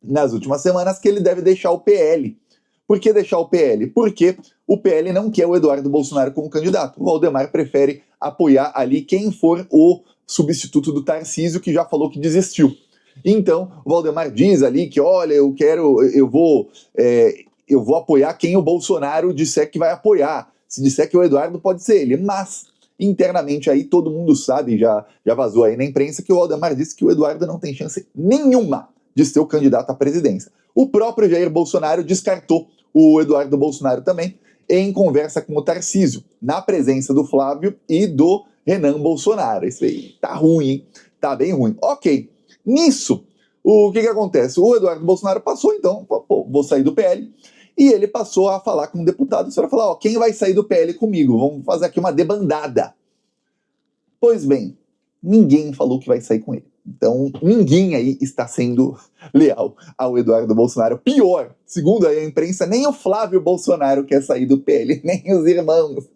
nas últimas semanas que ele deve deixar o PL. Por que deixar o PL? Porque o PL não quer o Eduardo Bolsonaro como candidato. O Valdemar prefere apoiar ali quem for o substituto do Tarcísio, que já falou que desistiu. Então, o Valdemar diz ali que, olha, eu vou apoiar quem o Bolsonaro disser que vai apoiar. Se disser que o Eduardo, pode ser ele. Mas, internamente aí, todo mundo sabe, já vazou aí na imprensa, que o Valdemar disse que o Eduardo não tem chance nenhuma de ser o candidato à presidência. O próprio Jair Bolsonaro descartou o Eduardo Bolsonaro também, em conversa com o Tarcísio, na presença do Flávio e do Renan Bolsonaro. Isso aí tá ruim, hein? Tá bem ruim. Ok, nisso, o que acontece? O Eduardo Bolsonaro passou, então, pô, vou sair do PL, e ele passou a falar com o deputado, a falar, ó, quem vai sair do PL comigo? Vamos fazer aqui uma debandada. Pois bem, ninguém falou que vai sair com ele. Então, ninguém aí está sendo leal ao Eduardo Bolsonaro. Pior, segundo a imprensa, nem o Flávio Bolsonaro quer sair do PL, nem os irmãos.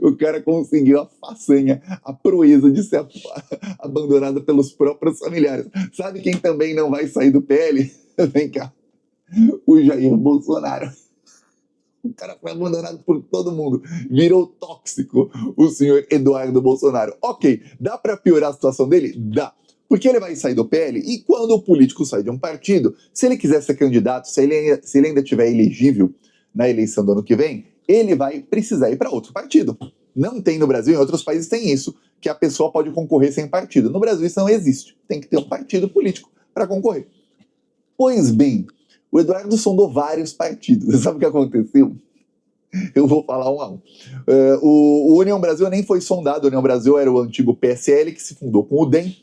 O cara conseguiu a façanha, a proeza de ser abandonado pelos próprios familiares. Sabe quem também não vai sair do PL? Vem cá, o Jair Bolsonaro. O cara foi abandonado por todo mundo. Virou tóxico o senhor Eduardo Bolsonaro. Ok, dá para piorar a situação dele? Dá. Porque ele vai sair do PL e quando o político sai de um partido, se ele quiser ser candidato, se ele ainda estiver elegível na eleição do ano que vem, ele vai precisar ir para outro partido. Não tem no Brasil, em outros países tem isso, que a pessoa pode concorrer sem partido. No Brasil isso não existe. Tem que ter um partido político para concorrer. Pois bem, o Eduardo sondou vários partidos. Você sabe o que aconteceu? Eu vou falar um a um. O União Brasil nem foi sondado. O União Brasil era o antigo PSL, que se fundou com o DEM,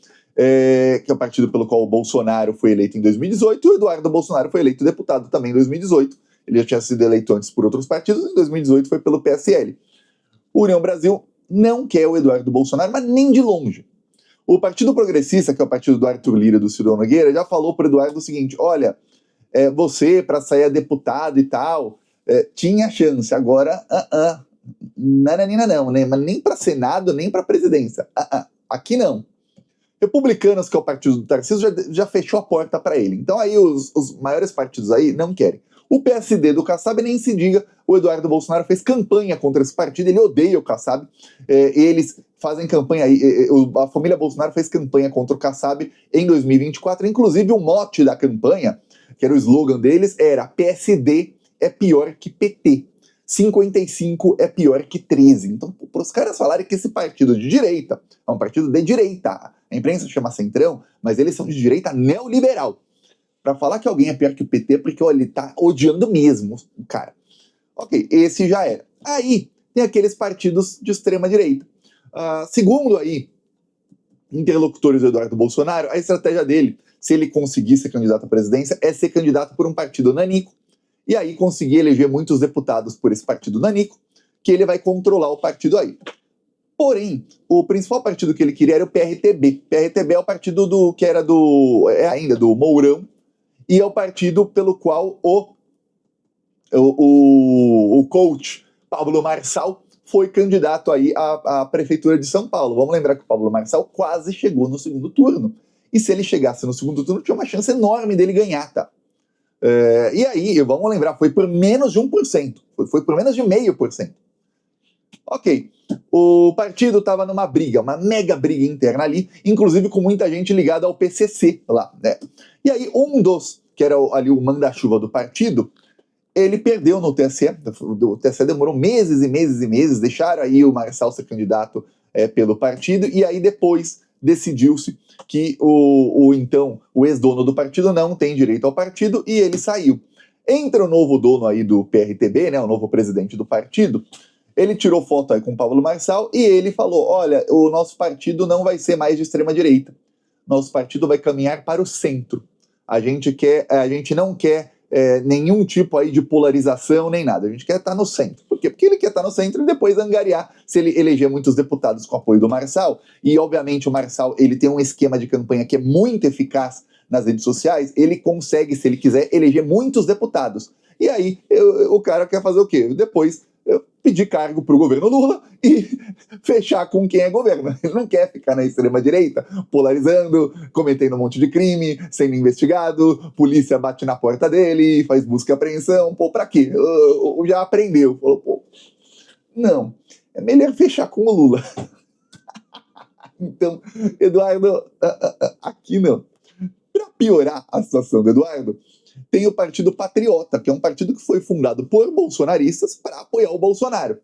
que é o partido pelo qual o Bolsonaro foi eleito em 2018, e o Eduardo Bolsonaro foi eleito deputado também em 2018. Ele já tinha sido eleito antes por outros partidos, em 2018 foi pelo PSL. O União Brasil não quer o Eduardo Bolsonaro, mas nem de longe. O Partido Progressista, que é o partido do Arthur Lira e do Ciro Nogueira, já falou para o Eduardo o seguinte, olha, você, para sair a deputado e tal, tinha chance, agora, nananina não, né? Mas nem para Senado, nem para presidência, aqui não. Republicanos, que é o partido do Tarcísio, já fechou a porta para ele. Então aí os maiores partidos aí não querem. O PSD do Kassab nem se diga, o Eduardo Bolsonaro fez campanha contra esse partido, ele odeia o Kassab, eles fazem campanha aí, a família Bolsonaro fez campanha contra o Kassab em 2024, inclusive o mote da campanha, que era o slogan deles, era PSD é pior que PT, 55 é pior que 13. Então, para os caras falarem que esse partido de direita é um partido de direita, a imprensa chama Centrão, mas eles são de direita neoliberal. Para falar que alguém é pior que o PT, porque olha, ele tá odiando mesmo o cara. Ok, esse já era. Aí tem aqueles partidos de extrema direita. Segundo aí interlocutores do Eduardo Bolsonaro, a estratégia dele, se ele conseguir ser candidato à presidência, é ser candidato por um partido nanico, e aí conseguir eleger muitos deputados por esse partido nanico, que ele vai controlar o partido aí. Porém, o principal partido que ele queria era o PRTB. PRTB é o partido que era ainda do Mourão, e é o partido pelo qual o coach Pablo Marçal foi candidato aí à prefeitura de São Paulo. Vamos lembrar que o Pablo Marçal quase chegou no segundo turno. E se ele chegasse no segundo turno, tinha uma chance enorme dele ganhar, tá? E aí, vamos lembrar, foi por menos de 1%. Foi por menos de 0,5%. Ok. O partido estava numa briga, uma mega briga interna ali, inclusive com muita gente ligada ao PCC lá, né? E aí, que era ali o manda-chuva do partido, ele perdeu no TSE. O TSE demorou meses e meses e meses, deixaram aí o Marçal ser candidato pelo partido, e aí depois decidiu-se que então o ex-dono do partido não tem direito ao partido e ele saiu. Entra o novo dono aí do PRTB, né, o novo presidente do partido, ele tirou foto aí com o Pablo Marçal e ele falou, olha, o nosso partido não vai ser mais de extrema direita, nosso partido vai caminhar para o centro. A gente não quer nenhum tipo aí de polarização nem nada, a gente quer estar no centro. Por quê? Porque ele quer estar no centro e depois angariar, se ele eleger muitos deputados com apoio do Marçal, e obviamente o Marçal ele tem um esquema de campanha que é muito eficaz nas redes sociais, ele consegue, se ele quiser, eleger muitos deputados. E aí o cara quer fazer o quê? Depois pedir cargo para o governo Lula e fechar com quem é governo. Ele não quer ficar na extrema-direita, polarizando, cometendo um monte de crime, sendo investigado, polícia bate na porta dele, faz busca e apreensão. Pô, pra quê? Já aprendeu. Falou, pô, não, é melhor fechar com o Lula. Então, Eduardo, aqui não. Para piorar a situação do Eduardo, tem o Partido Patriota, que é um partido que foi fundado por bolsonaristas para apoiar o Bolsonaro.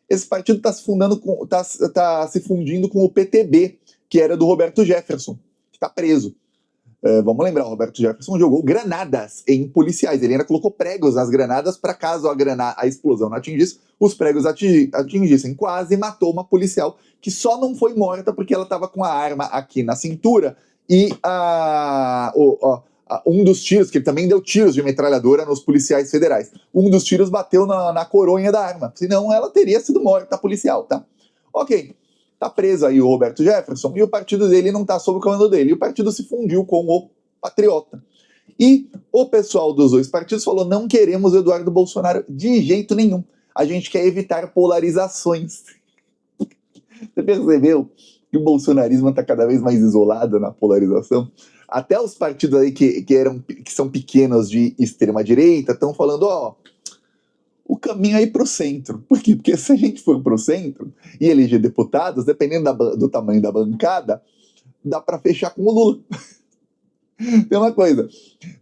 Esse partido está se fundindo com o PTB, que era do Roberto Jefferson, que está preso. Vamos lembrar, o Roberto Jefferson jogou granadas em policiais. Ele ainda colocou pregos nas granadas para caso a explosão não atingisse, os pregos atingissem. Quase matou uma policial que só não foi morta porque ela estava com a arma aqui na cintura e um dos tiros, que ele também deu tiros de metralhadora nos policiais federais, um dos tiros bateu na coronha da arma, senão ela teria sido morta, policial, tá? Ok, tá preso aí o Roberto Jefferson e o partido dele não tá sob o comando dele, e o partido se fundiu com o Patriota. E o pessoal dos dois partidos falou, não queremos o Eduardo Bolsonaro de jeito nenhum, a gente quer evitar polarizações. Você percebeu que o bolsonarismo está cada vez mais isolado na polarização? Até os partidos aí que são pequenos de extrema-direita estão falando, o caminho é ir para o centro. Por quê? Porque se a gente for para o centro e eleger deputados, dependendo do tamanho da bancada, dá para fechar com o Lula. Tem uma coisa,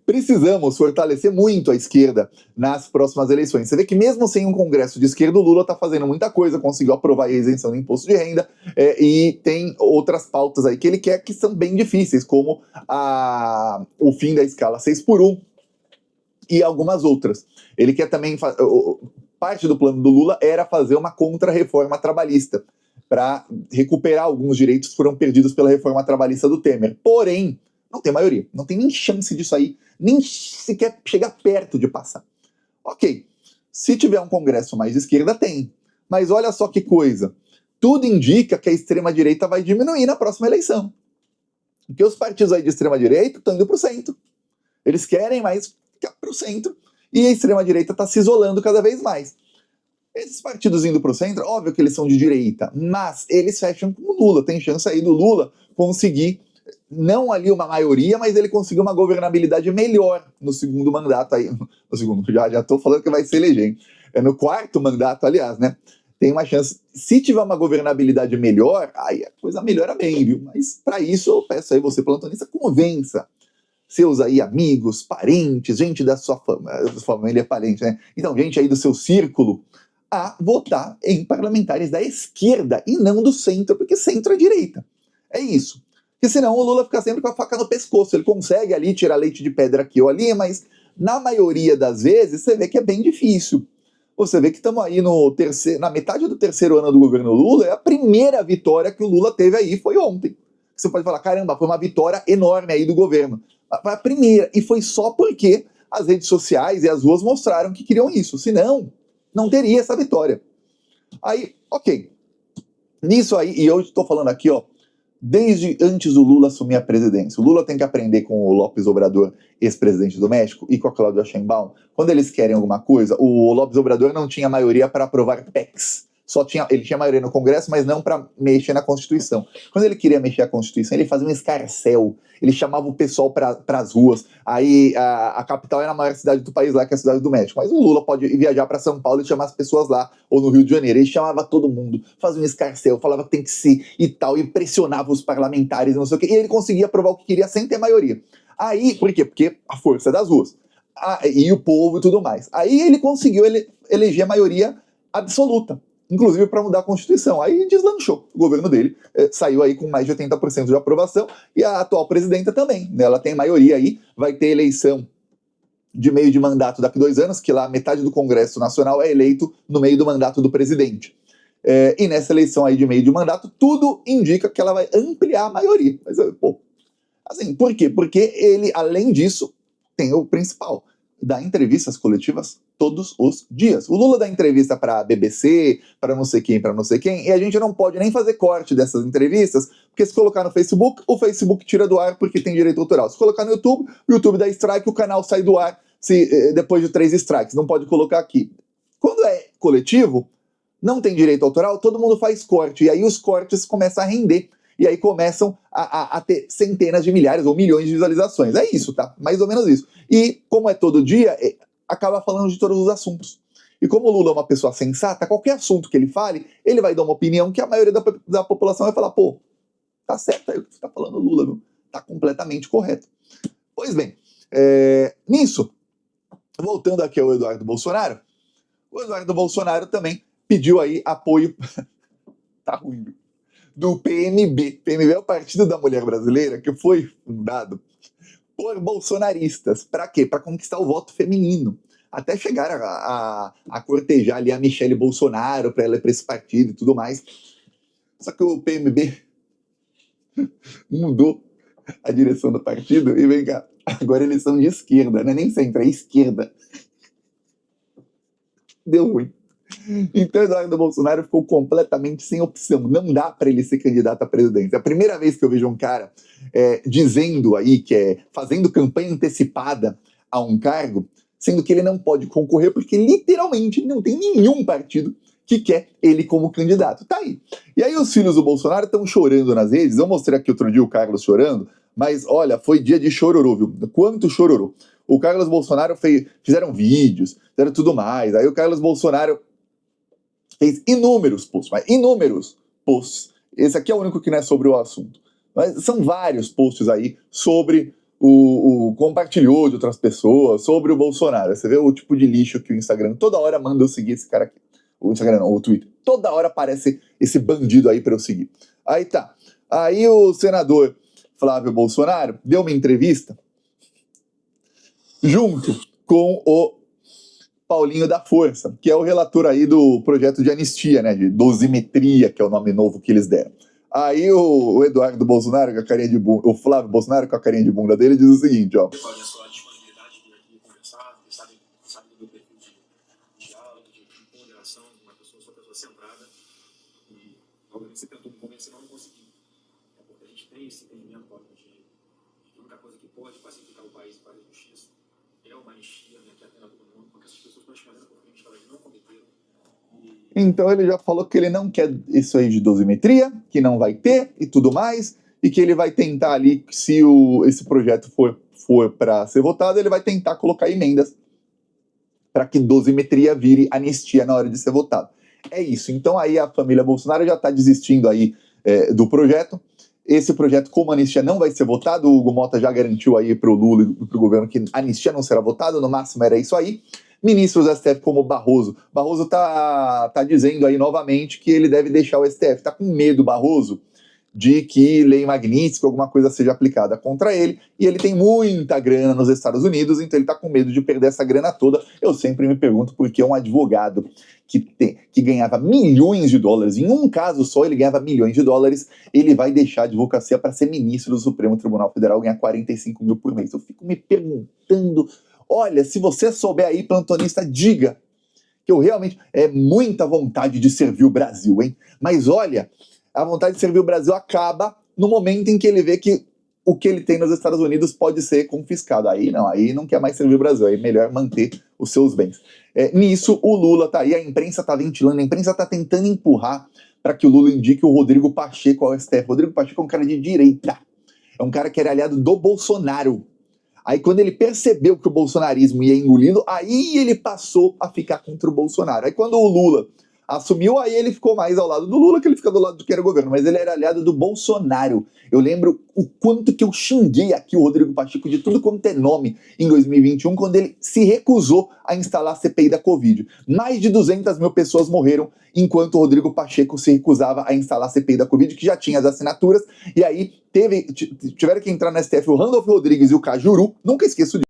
precisamos fortalecer muito a esquerda nas próximas eleições. Você vê que mesmo sem um congresso de esquerda, o Lula está fazendo muita coisa, conseguiu aprovar a isenção do imposto de renda, e tem outras pautas aí que ele quer que são bem difíceis, como o fim da escala 6x1 e algumas outras. Ele quer também, parte do plano do Lula era fazer uma contra-reforma trabalhista, para recuperar alguns direitos que foram perdidos pela reforma trabalhista do Temer. Porém, não tem maioria, não tem nem chance disso aí, nem sequer chegar perto de passar. Ok, se tiver um congresso mais de esquerda, tem. Mas olha só que coisa, tudo indica que a extrema-direita vai diminuir na próxima eleição. Porque os partidos aí de extrema-direita estão indo para o centro. Eles querem mais ficar para o centro, e a extrema-direita está se isolando cada vez mais. Esses partidos indo para o centro, óbvio que eles são de direita, mas eles fecham com o Lula. Tem chance aí do Lula conseguir não ali uma maioria, mas ele conseguiu uma governabilidade melhor no segundo mandato aí. No segundo, já tô falando que vai se eleger, hein? É no quarto mandato, aliás, né? Tem uma chance. Se tiver uma governabilidade melhor, aí a coisa melhora bem, viu? Mas para isso eu peço aí você, plantonista, convença seus aí amigos, parentes, gente da sua família, parente, né? Então, gente aí do seu círculo, a votar em parlamentares da esquerda e não do centro, porque centro é direita. É isso. Porque senão o Lula fica sempre com a faca no pescoço. Ele consegue ali tirar leite de pedra aqui ou ali, mas na maioria das vezes você vê que é bem difícil. Você vê que estamos aí na metade do terceiro ano do governo Lula, é a primeira vitória que o Lula teve aí, foi ontem. Você pode falar, caramba, foi uma vitória enorme aí do governo. Foi a primeira, e foi só porque as redes sociais e as ruas mostraram que queriam isso. Senão, não teria essa vitória. Aí, ok. Nisso aí, e eu estou falando aqui, desde antes do Lula assumir a presidência. O Lula tem que aprender com o López Obrador, ex-presidente do México, e com a Cláudia Sheinbaum. Quando eles querem alguma coisa, o López Obrador não tinha maioria para aprovar PECs. Ele tinha maioria no Congresso, mas não para mexer na Constituição. Quando ele queria mexer na Constituição, ele fazia um escarcéu. Ele chamava o pessoal para as ruas. Aí a capital era a maior cidade do país lá, que é a cidade do México. Mas o Lula pode viajar para São Paulo e chamar as pessoas lá, ou no Rio de Janeiro. Ele chamava todo mundo, fazia um escarcéu, falava que tem que ser e tal, e pressionava os parlamentares, não sei o quê. E ele conseguia aprovar o que queria sem ter maioria. Aí, por quê? Porque a força das ruas. E o povo e tudo mais. Aí ele conseguiu eleger a maioria absoluta, inclusive para mudar a Constituição. Aí deslanchou o governo dele, saiu aí com mais de 80% de aprovação, e a atual presidenta também, né? Ela tem maioria aí, vai ter eleição de meio de mandato daqui a 2 anos, que lá metade do Congresso Nacional é eleito no meio do mandato do presidente. E nessa eleição aí de meio de mandato, tudo indica que ela vai ampliar a maioria. Mas, assim, por quê? Porque ele, além disso, tem o principal, dá entrevistas coletivas todos os dias. O Lula dá entrevista para a BBC, para não sei quem, e a gente não pode nem fazer corte dessas entrevistas, porque se colocar no Facebook, o Facebook tira do ar porque tem direito autoral. Se colocar no YouTube, o YouTube dá strike, o canal sai do ar depois de 3 strikes. Não pode colocar aqui. Quando é coletivo, não tem direito autoral, todo mundo faz corte, e aí os cortes começam a render, e aí começam a ter centenas de milhares ou milhões de visualizações. É isso, tá? Mais ou menos isso. E como é todo dia, acaba falando de todos os assuntos. E como o Lula é uma pessoa sensata, qualquer assunto que ele fale, ele vai dar uma opinião que a maioria da população vai falar, pô, tá certo aí o que você tá falando, Lula, viu? Tá completamente correto. Pois bem, nisso, voltando aqui ao Eduardo Bolsonaro, o Eduardo Bolsonaro também pediu aí apoio, tá ruim, viu? Do PMB. PMB é o Partido da Mulher Brasileira, que foi fundado por bolsonaristas. Para quê? Para conquistar o voto feminino. Até chegar a cortejar ali a Michele Bolsonaro para ela ir para esse partido e tudo mais. Só que o PMB mudou a direção do partido e vem cá, agora eles são de esquerda, não é nem centro, é esquerda. Deu ruim. Então Eduardo Bolsonaro ficou completamente sem opção, não dá para ele ser candidato à presidência. É a primeira vez que eu vejo um cara dizendo aí que fazendo campanha antecipada a um cargo, sendo que ele não pode concorrer porque literalmente não tem nenhum partido que quer ele como candidato. Tá aí. E aí os filhos do Bolsonaro estão chorando nas redes. Eu mostrei aqui outro dia o Carlos chorando, mas olha, foi dia de chororô, viu? Quanto chororô. O Carlos Bolsonaro fizeram vídeos, fizeram tudo mais. Aí o Carlos Bolsonaro fez inúmeros posts, mas inúmeros posts. Esse aqui é o único que não é sobre o assunto. Mas são vários posts aí sobre o compartilhou de outras pessoas, sobre o Bolsonaro. Você vê o tipo de lixo que o Instagram toda hora manda eu seguir esse cara aqui. O Instagram não, o Twitter. Toda hora aparece esse bandido aí para eu seguir. Aí tá. Aí o senador Flávio Bolsonaro deu uma entrevista junto com o Paulinho da Força, que é o relator aí do projeto de anistia, né, de dosimetria, que é o nome novo que eles deram. Aí o Eduardo Bolsonaro, com a carinha de bunda, o Flávio Bolsonaro, com a carinha de bunda dele, diz o seguinte, ó. Qual é a sua disponibilidade de vir aqui conversar? Sabe do meu perfil de diálogo, de ponderação, uma pessoa, sou uma pessoa centrada. E, obviamente, você tentou me convencer, mas não consegui. É porque a gente tem esse entendimento, de que a única coisa que pode pacificar o país e fazer justiça é uma anistia, né, que atenda todo mundo, porque essas pessoas estão escondendo por crimes que elas não cometeram. Então ele já falou que ele não quer isso aí de dosimetria, que não vai ter e tudo mais, e que ele vai tentar ali, se esse projeto for para ser votado, ele vai tentar colocar emendas para que dosimetria vire anistia na hora de ser votado. É isso. Então aí a família Bolsonaro já está desistindo aí do projeto. Esse projeto, como anistia não vai ser votado, o Hugo Mota já garantiu aí para o Lula e para o governo que anistia não será votada, no máximo era isso aí. Ministros do STF como Barroso. Barroso tá dizendo aí novamente que ele deve deixar o STF. Tá com medo, Barroso, de que lei Magnitsky, alguma coisa seja aplicada contra ele, e ele tem muita grana nos Estados Unidos, então ele tá com medo de perder essa grana toda. Eu sempre me pergunto por que um advogado que ganhava milhões de dólares, em um caso só ele ganhava milhões de dólares, ele vai deixar a advocacia para ser ministro do Supremo Tribunal Federal, ganhar 45 mil por mês. Eu fico me perguntando, olha, se você souber aí, plantonista, diga que eu realmente... É muita vontade de servir o Brasil, hein? Mas olha, a vontade de servir o Brasil acaba no momento em que ele vê que o que ele tem nos Estados Unidos pode ser confiscado. Aí não quer mais servir o Brasil, aí é melhor manter os seus bens. Nisso, o Lula tá aí, a imprensa tá ventilando, a imprensa tá tentando empurrar para que o Lula indique o Rodrigo Pacheco ao STF. Rodrigo Pacheco é um cara de direita, é um cara que era aliado do Bolsonaro. Aí quando ele percebeu que o bolsonarismo ia engolindo, aí ele passou a ficar contra o Bolsonaro. Aí quando o Lula assumiu, aí ele ficou mais ao lado do Lula, que ele fica do lado do que era o governo, mas ele era aliado do Bolsonaro. Eu lembro o quanto que eu xinguei aqui o Rodrigo Pacheco de tudo quanto é nome em 2021, quando ele se recusou a instalar a CPI da Covid. Mais de 200 mil pessoas morreram enquanto o Rodrigo Pacheco se recusava a instalar a CPI da Covid, que já tinha as assinaturas, e aí tiveram que entrar no STF o Randolph Rodrigues e o Cajuru, nunca esqueço disso.